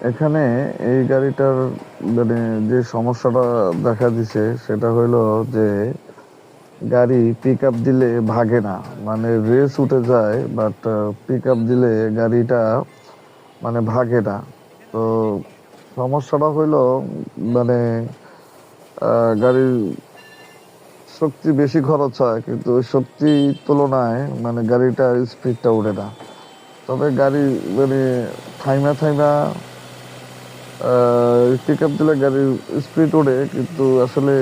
এখানে এই গাড়িটার মানে যে সমস্যাটা দেখা দিছে সেটা হইলো যে গাড়ি পিক আপ দিলে ভাগে না, মানে রেস উঠে যায়, বাট পিক আপ দিলে গাড়িটা মানে ভাগে না। তো সমস্যাটা হইলো মানে গাড়ির শক্তি বেশি খরচ হয়, কিন্তু ওই শক্তির তুলনায় মানে গাড়িটার স্পিডটা উঠে না। তবে গাড়ি মানে থাইমা থাইমা পিক আপ দিলে গাড়ির স্পিড ওঠে, কিন্তু আসলে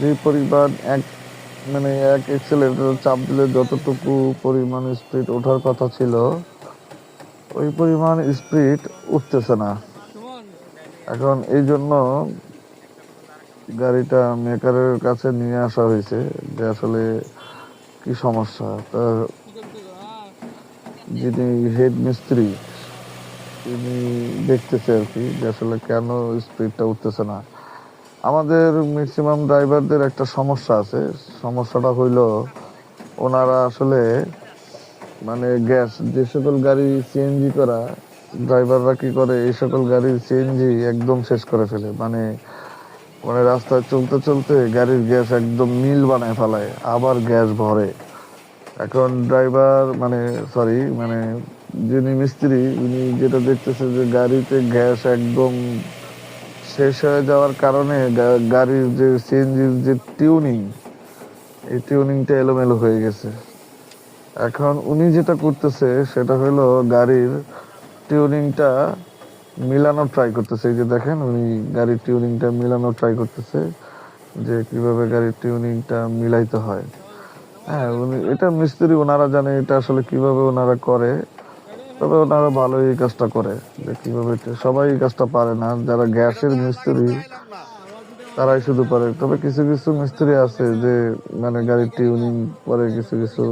যে পরিমাণ মানে এক এক্সেলেটর চাপ দিলে যতটুকু পরিমাণ স্পিড ওঠার কথা ছিল ওই পরিমাণ স্পিড উঠতেছে না। এখন এই জন্য গাড়িটা মেকারের কাছে নিয়ে আসা হয়েছে যে আসলে কি সমস্যা। তা যিনি হেড মিস্ত্রি তিনি দেখতেছে আর কি যে আসলে কেন স্পিডটা উঠতেছে না। আমাদের ম্যাক্সিমাম ড্রাইভারদের একটা সমস্যা আছে। সমস্যাটা হইলো ওনারা আসলে মানে গ্যাস, যে সকল গাড়ি সিএনজি করা, ড্রাইভাররা কি করে এই সকল গাড়ির সিএনজি একদম শেষ করে ফেলে। মানে মানে রাস্তায় চলতে চলতে গাড়ির গ্যাস একদম নীল বানায় ফেলায়, আবার গ্যাস ভরে। এখন ড্রাইভার মানে সরি মানে যিনি মিস্ত্রি উনি যেটা দেখতেছে যে গাড়িতে গ্যাস একদম শেষ হয়ে যাওয়ার কারণে গাড়ির যে সিএনজির যে টিউনিং, এই টিউনিংটা এলোমেলো হয়ে গেছে। এখন উনি যেটা করতেছে সেটা হলো গাড়ির টিউনিংটা মিলানোর ট্রাই করতেছে। এই যে দেখেন উনি গাড়ির টিউনিংটা মিলানোর ট্রাই করতেছে যে কিভাবে গাড়ির টিউনিংটা মিলাইতে হয়। হ্যাঁ, উনি এটা মিস্ত্রি, ওনারা জানে এটা আসলে কিভাবে ওনারা করে। তবে ওনারা ভালোই এই কাজটা করে যে কিভাবে সবাই এই কাজটা পারে না, যারা গ্যাসের মিস্ত্রি তারাই শুধু পারে। তবে কিছু কিছু মিস্ত্রি আছে যে মানে গাড়ির টিউনিং করে, কিছু কিছু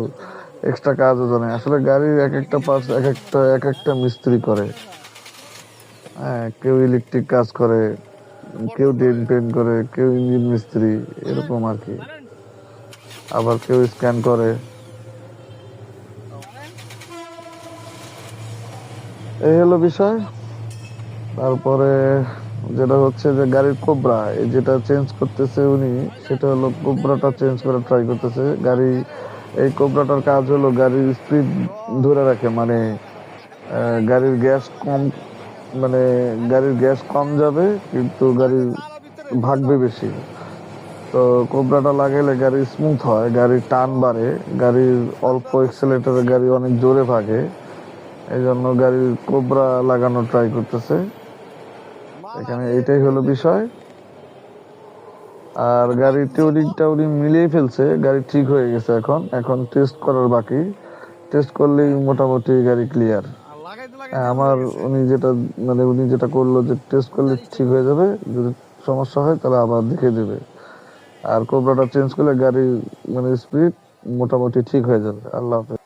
এক্সট্রা কাজও জানে। আসলে গাড়ির এক একটা পার্টস এক একটা মিস্ত্রি করে। হ্যাঁ, কেউ ইলেকট্রিক কাজ করে, কেউ ডেন পেন্ট করে, কেউ ইঞ্জিন মিস্ত্রি, এরকম আর কি। আবার কেউ স্ক্যান করে। এই হলো বিষয়। তারপরে যেটা হচ্ছে যে গাড়ির কোবরা, এই যেটা চেঞ্জ করতেছে উনি, সেটা হলো কোবরাটা চেঞ্জ করে ট্রাই করতেছে গাড়ি। এই কোবরাটার কাজ হলো গাড়ির স্পিড ধরে রাখে, মানে গাড়ির গ্যাস কম, মানে গাড়ির গ্যাস কম যাবে কিন্তু গাড়ির ভাগবে বেশি। তো কোবরাটা লাগাইলে গাড়ি স্মুথ হয়, গাড়ির টান বাড়ে, গাড়ির অল্প এক্সেলেটরে গাড়ি অনেক জোরে ভাগে। এই জন্য গাড়ির কোবরা লাগানো ট্রাই করতেছে এখানে, এটাই হলো বিষয়। আর গাড়ির টিউনিংটা উনি মিলিয়ে ফেলছে, গাড়ি ঠিক হয়ে গেছে। এখন এখন টেস্ট করার বাকি, টেস্ট করলেই মোটামুটি গাড়ি ক্লিয়ার। আমার উনি যেটা করলো যে টেস্ট করলে ঠিক হয়ে যাবে, যদি সমস্যা হয় তাহলে আবার দেখে দেবে। আর কোবরাটা চেঞ্জ করলে গাড়ি মানে স্পিড মোটামুটি ঠিক হয়ে যাবে। আল্লাহ হাফেজ।